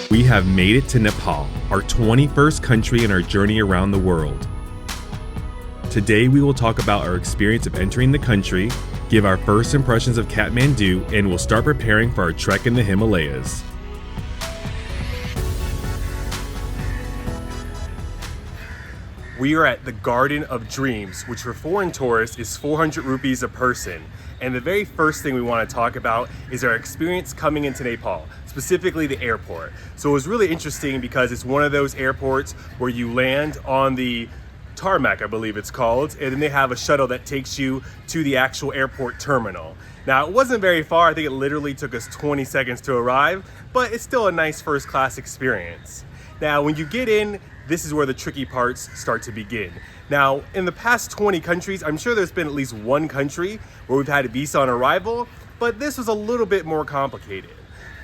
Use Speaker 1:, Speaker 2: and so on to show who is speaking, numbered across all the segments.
Speaker 1: We have made it to Nepal, our 21st country in our journey around the world. Today we will talk about our experience of entering the country, give our first impressions of Kathmandu, and we'll start preparing for our trek in the Himalayas. We are at the Garden of Dreams, which for foreign tourists is 400 rupees a person. And the very first thing we want to talk about is our experience coming into Nepal, specifically the airport. So it was really interesting because it's one of those airports where you land on the tarmac, I believe it's called, and then they have a shuttle that takes you to the actual airport terminal. Now, it wasn't very far. I think it literally took us 20 seconds to arrive, but it's still a nice first class experience. Now, when you get in, this is where the tricky parts start to begin. Now, in the past 20 countries, I'm sure there's been at least one country where we've had a visa on arrival, but this was a little bit more complicated.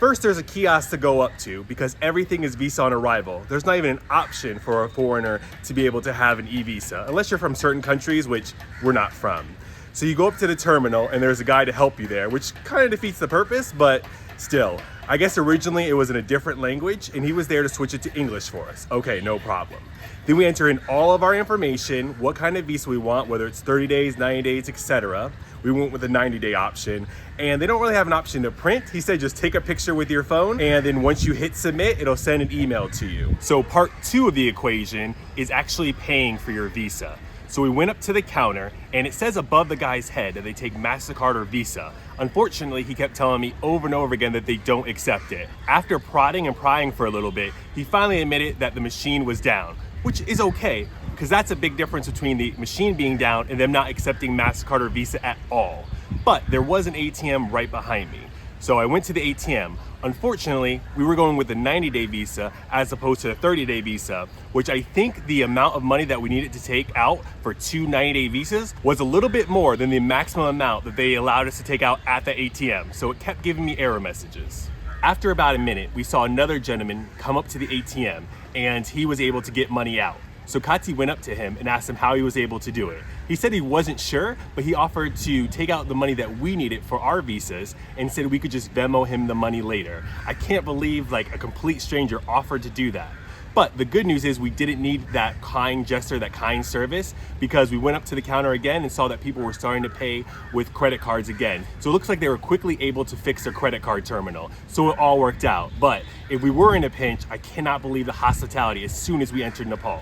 Speaker 1: First, there's a kiosk to go up to because everything is visa on arrival. There's not even an option for a foreigner to be able to have an e-visa, unless you're from certain countries, which we're not from. So you go up to the terminal and there's a guy to help you there, which kind of defeats the purpose, but still. I guess originally it was in a different language and he was there to switch it to English for us. Okay, no problem. Then we enter in all of our information, what kind of visa we want, whether it's 30 days, 90 days, etc. We went with a 90-day option, and they don't really have an option to print. He said just take a picture with your phone, and then once you hit submit, it'll send an email to you. So part 2 of the equation is actually paying for your visa. So we went up to the counter, and it says above the guy's head that they take MasterCard or Visa. Unfortunately, he kept telling me over and over again that they don't accept it. After prodding and prying for a little bit, he finally admitted that the machine was down, which is okay, because that's a big difference between the machine being down and them not accepting MasterCard or Visa at all. But there was an ATM right behind me. So I went to the ATM. Unfortunately, we were going with the 90-day visa as opposed to the 30-day visa, which I think the amount of money that we needed to take out for 2 90-day visas was a little bit more than the maximum amount that they allowed us to take out at the ATM. So it kept giving me error messages. After about a minute, we saw another gentleman come up to the ATM and he was able to get money out. So Kati went up to him and asked him how he was able to do it. He said he wasn't sure, but he offered to take out the money that we needed for our visas and said we could just Venmo him the money later. I can't believe like a complete stranger offered to do that. But the good news is we didn't need that kind gesture, that kind service, because we went up to the counter again and saw that people were starting to pay with credit cards again. So it looks like they were quickly able to fix their credit card terminal. So it all worked out. But if we were in a pinch, I cannot believe the hospitality as soon as we entered Nepal.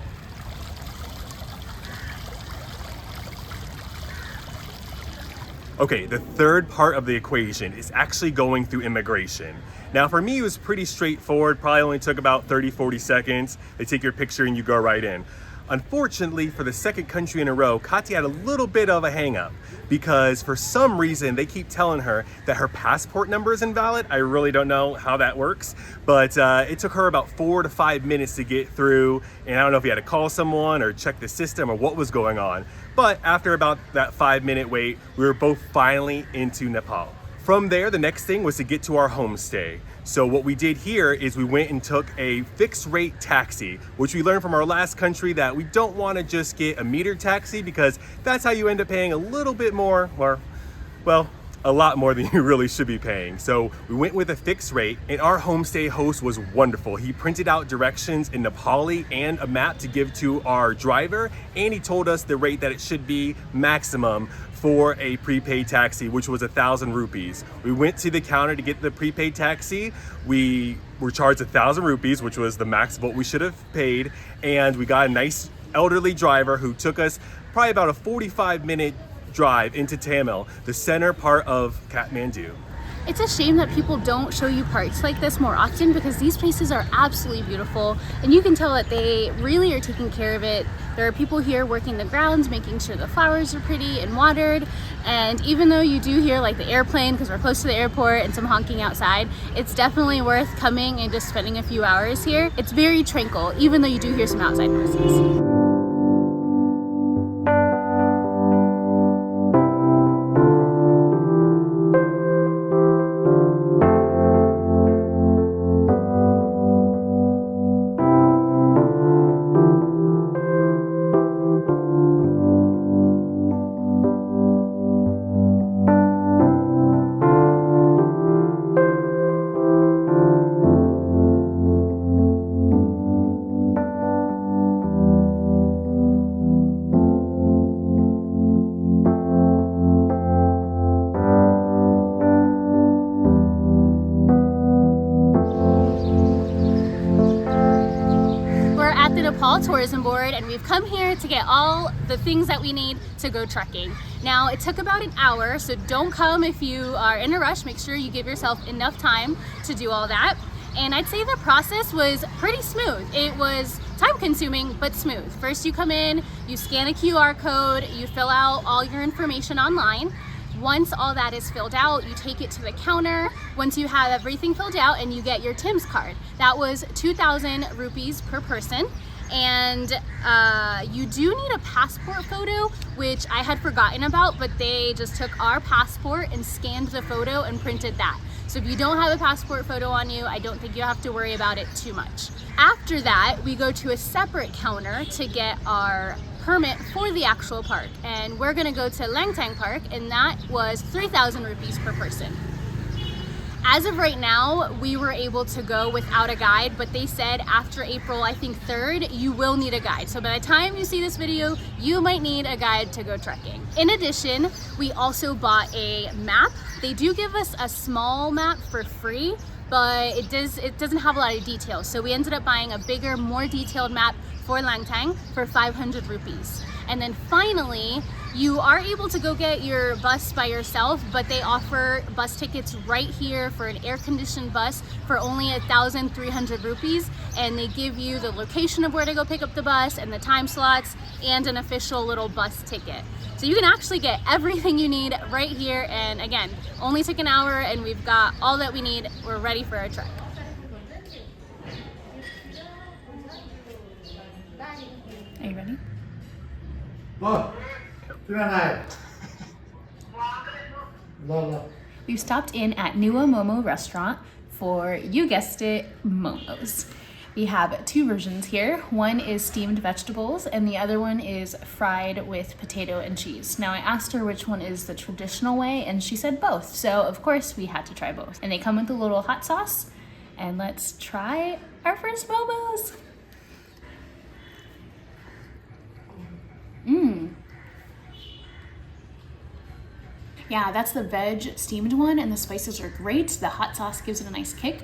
Speaker 1: Okay, the third part of the equation is actually going through immigration. Now for me, it was pretty straightforward, probably only took about 30-40 seconds. They take your picture and you go right in. Unfortunately, for the second country in a row, Kati had a little bit of a hang-up because for some reason, they keep telling her that her passport number is invalid. I really don't know how that works, but it took her about 4 to 5 minutes to get through, and I don't know if you had to call someone or check the system or what was going on. But after about that 5-minute wait, we were both finally into Nepal. From there, the next thing was to get to our homestay. So what we did here is we went and took a fixed rate taxi, which we learned from our last country that we don't want to just get a metered taxi because that's how you end up paying a little bit more, or well, a lot more than you really should be paying. So we went with a fixed rate, and our homestay host was wonderful. He printed out directions in Nepali and a map to give to our driver, and he told us the rate that it should be maximum for a prepaid taxi, which was 1,000 rupees. We went to the counter to get the prepaid taxi. We were charged 1,000 rupees, which was the max of what we should have paid. And we got a nice elderly driver who took us probably about a 45-minute drive into Tamil, the center part of Kathmandu.
Speaker 2: It's a shame that people don't show you parks like this more often because these places are absolutely beautiful and you can tell that they really are taking care of it. There are people here working the grounds, making sure the flowers are pretty and watered, and even though you do hear like the airplane because we're close to the airport and some honking outside, it's definitely worth coming and just spending a few hours here. It's very tranquil even though you do hear some outside noises. Nepal Tourism Board, and we've come here to get all the things that we need to go trekking. Now, it took about an hour, so don't come if you are in a rush. Make sure you give yourself enough time to do all that. And I'd say the process was pretty smooth. It was time consuming, but smooth. First you come in, you scan a QR code, you fill out all your information online. Once all that is filled out, you take it to the counter. Once you have everything filled out, and you get your TIMS card. That was 2,000 rupees per person. And you do need a passport photo, which I had forgotten about, but they just took our passport and scanned the photo and printed that. So if you don't have a passport photo on you, I don't think you have to worry about it too much. After that, we go to a separate counter to get our permit for the actual park, and we're gonna go to Langtang Park, and that was 3,000 rupees per person. As of right now, we were able to go without a guide, but they said after April, I think 3rd, you will need a guide. So by the time you see this video, you might need a guide to go trekking. In addition, we also bought a map. They do give us a small map for free, but it doesn't have a lot of details. So we ended up buying a bigger, more detailed map for Langtang for 500 rupees. And then finally, you are able to go get your bus by yourself, but they offer bus tickets right here for an air-conditioned bus for only 1,300 rupees. And they give you the location of where to go pick up the bus and the time slots and an official little bus ticket. So you can actually get everything you need right here. And again, only took an hour, and we've got all that we need. We're ready for our trek. Are you ready? We've stopped in at Nua Momo restaurant for, you guessed it, momos. We have two versions here. One is steamed vegetables and the other one is fried with potato and cheese. Now I asked her which one is the traditional way and she said both. So of course we had to try both. And they come with a little hot sauce. And let's try our first momos. Yeah, that's the veg steamed one and the spices are great. The hot sauce gives it a nice kick.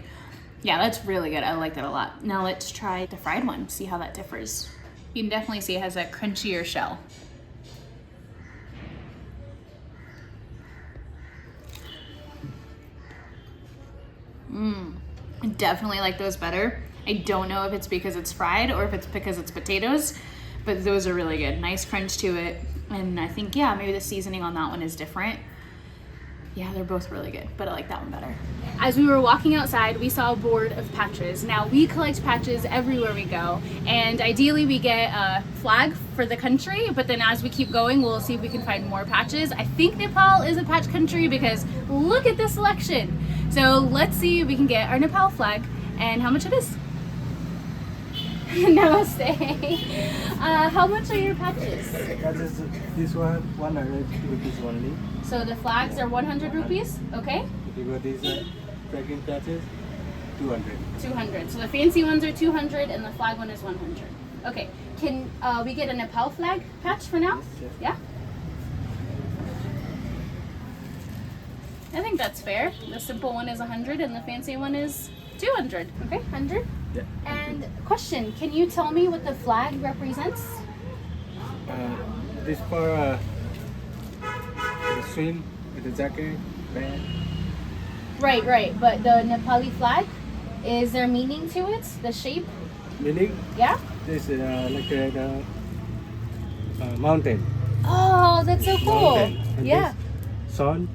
Speaker 2: Yeah, that's really good. I like that a lot. Now let's try the fried one, see how that differs. You can definitely see it has that crunchier shell. I definitely like those better. I don't know if it's because it's fried or if it's because it's potatoes, but those are really good. Nice crunch to it. And I think, yeah, maybe the seasoning on that one is different. Yeah, they're both really good, but I like that one better. As we were walking outside, we saw a board of patches. Now, we collect patches everywhere we go, and ideally we get a flag for the country, but then as we keep going, we'll see if we can find more patches. I think Nepal is a patch country because look at this selection. So let's see if we can get our Nepal flag and how much it is. Namaste. How much are your patches?
Speaker 3: Patches, this one 100 rupees only.
Speaker 2: So the flags are 100 rupees, okay?
Speaker 3: If you go these trekking patches, 200.
Speaker 2: 200. So the fancy ones are 200 and the flag one is 100. Okay. Can we get a Nepal flag patch for now?
Speaker 3: Yes,
Speaker 2: Yeah? I think that's fair. The simple one is 100 and the fancy one is 200. Okay, 100.
Speaker 3: Yeah.
Speaker 2: And question, can you tell me what the flag represents?
Speaker 3: This for the swim with the jacket, band.
Speaker 2: Right. But the Nepali flag, is there meaning to it? The shape?
Speaker 3: Meaning,
Speaker 2: Yeah?
Speaker 3: this is like the mountain.
Speaker 2: Oh, that's so cool.
Speaker 3: Mountain. And
Speaker 2: Yeah.
Speaker 3: this sun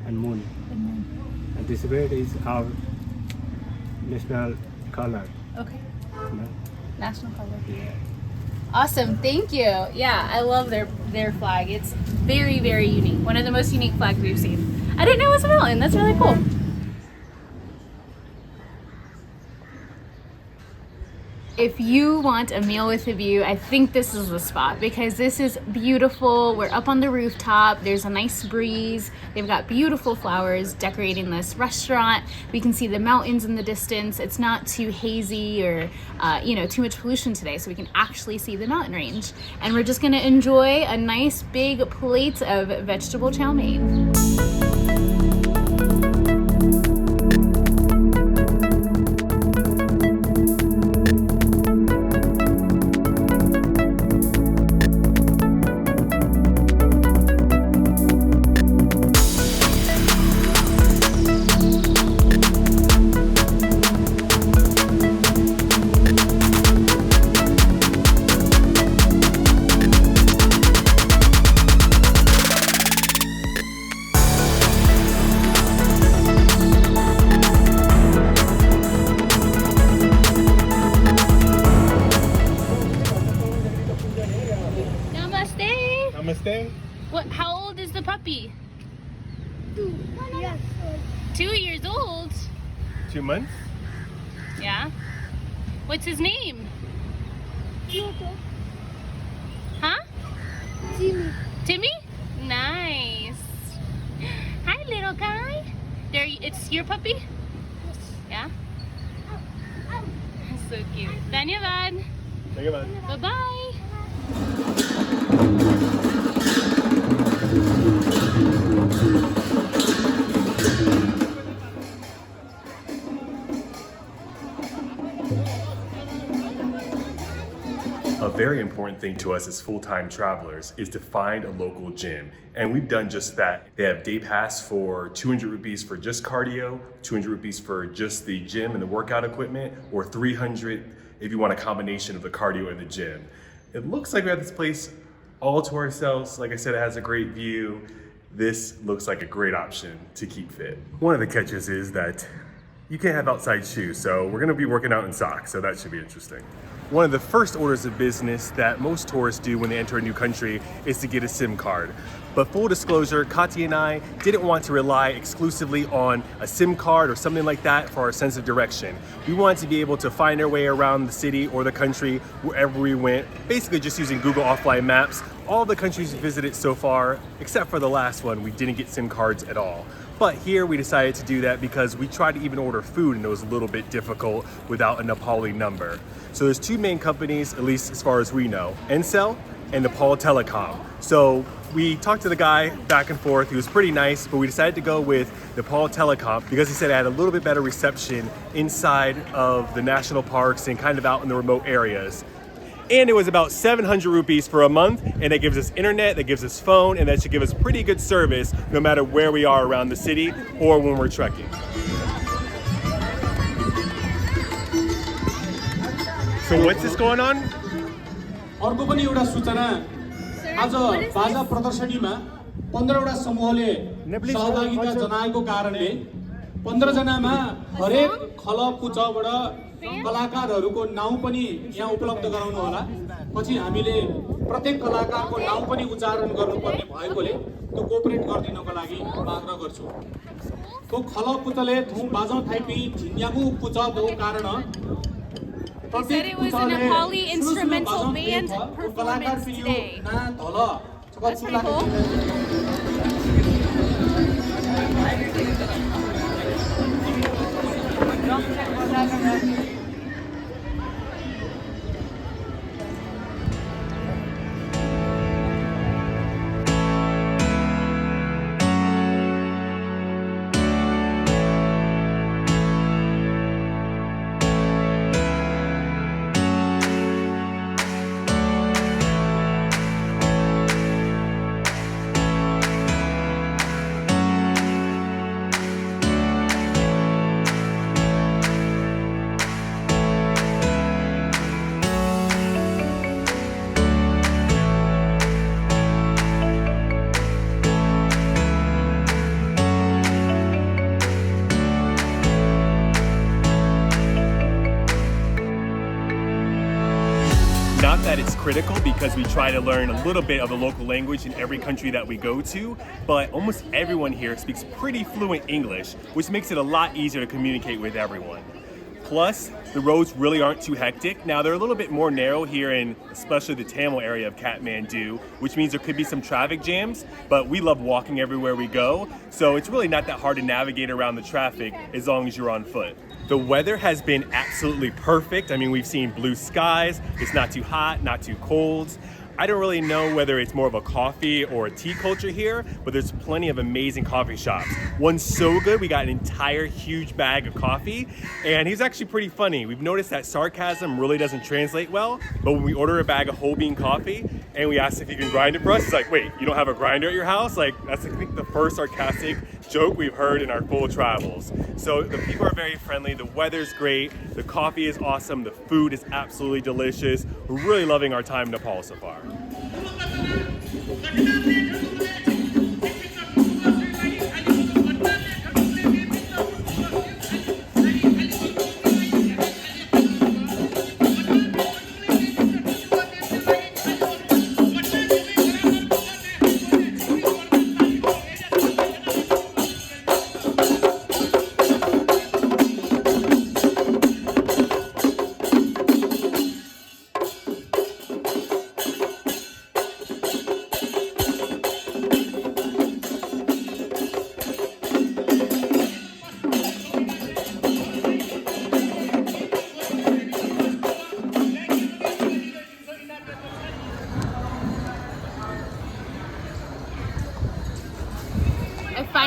Speaker 3: and moon. And this red is our national color.
Speaker 2: Okay.
Speaker 3: No?
Speaker 2: National color. Awesome, thank you. Yeah, I love their flag. It's very, very unique. One of the most unique flags we've seen. I didn't know it was a mountain. That's really cool. If you want a meal with a view, I think this is the spot because this is beautiful. We're up on the rooftop. There's a nice breeze. They've got beautiful flowers decorating this restaurant. We can see the mountains in the distance. It's not too hazy or, too much pollution today, so we can actually see the mountain range. And we're just gonna enjoy a nice big plate of vegetable chow mein.
Speaker 1: 2 months.
Speaker 2: Yeah? What's his name? Huh? Timmy? Nice. Hi, little guy. There, it's your puppy? Yeah? So cute. Dhanyavad. Bye-bye.
Speaker 1: A very important thing to us as full-time travelers is to find a local gym. And we've done just that. They have day pass for 200 rupees for just cardio, 200 rupees for just the gym and the workout equipment, or 300 if you want a combination of the cardio and the gym. It looks like we have this place all to ourselves. Like I said, it has a great view. This looks like a great option to keep fit. One of the catches is that you can't have outside shoes, so we're gonna be working out in socks, so that should be interesting. One of the first orders of business that most tourists do when they enter a new country is to get a SIM card. But full disclosure, Kati and I didn't want to rely exclusively on a SIM card or something like that for our sense of direction. We wanted to be able to find our way around the city or the country wherever we went, basically just using Google offline maps. All the countries we visited so far, except for the last one, we didn't get SIM cards at all. But here we decided to do that because we tried to even order food and it was a little bit difficult without a Nepali number. So there's two main companies, at least as far as we know, Ncell and Nepal Telecom. So we talked to the guy back and forth. He was pretty nice, but we decided to go with Nepal Telecom because he said it had a little bit better reception inside of the national parks and kind of out in the remote areas. And it was about 700 rupees for a month, and that gives us internet, that gives us phone, and that should give us pretty good service no matter where we are around the city or when we're trekking. So what's this going on?
Speaker 4: अर्को पनि एउटा सूचना आज बाजा प्रदर्शनीमा 15 वटा समूहले सहभागिता जनाएको कारणले 15 जनामा हरेक खल पुचबाट कलाकारहरूको नाउँ पनि यहाँ उपलब्ध गराउनु होला पछि हामीले प्रत्येक कलाकारको नाउँ पनि उच्चारण गर्नुपर्ने भएकोले त्यो कोअपरेट गर्दिनको लागि आग्रह गर्छु तो खल पुचले थुम बाजा थाइपी झिन्यागु पुच दो कारण
Speaker 2: They said it was a Nepali instrumental band performance today. That's pretty cool.
Speaker 1: Not that it's critical because we try to learn a little bit of the local language in every country that we go to, but almost everyone here speaks pretty fluent English, which makes it a lot easier to communicate with everyone. Plus, the roads really aren't too hectic. Now, they're a little bit more narrow here in especially the Tamil area of Kathmandu, which means there could be some traffic jams, but we love walking everywhere we go, so it's really not that hard to navigate around the traffic as long as you're on foot. The weather has been absolutely perfect. I mean, we've seen blue skies. It's not too hot, not too cold. I don't really know whether it's more of a coffee or a tea culture here, but there's plenty of amazing coffee shops. One's so good, we got an entire huge bag of coffee, and he's actually pretty funny. We've noticed that sarcasm really doesn't translate well, but when we order a bag of whole bean coffee and we ask if he can grind it for us, he's like, wait, you don't have a grinder at your house? Like, that's I think the first sarcastic joke we've heard in our full travels. So the people are very friendly, the weather's great, the coffee is awesome, the food is absolutely delicious. We're really loving our time in Nepal so far.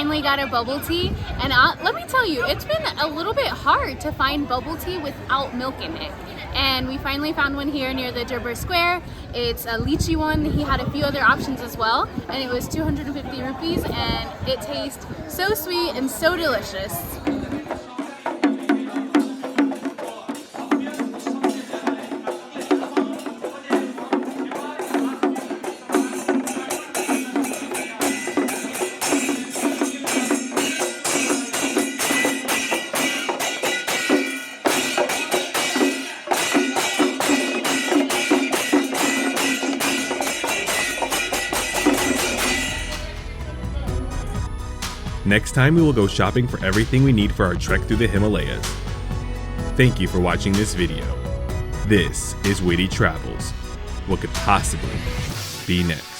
Speaker 2: finally got a bubble tea, and let me tell you, it's been a little bit hard to find bubble tea without milk in it. And we finally found one here near the Durbar Square. It's a lychee one. He had a few other options as well, and it was 250 rupees, and it tastes so sweet and so delicious.
Speaker 1: Next time we will go shopping for everything we need for our trek through the Himalayas. Thank you for watching this video. This is WITY Travels. What could possibly be next?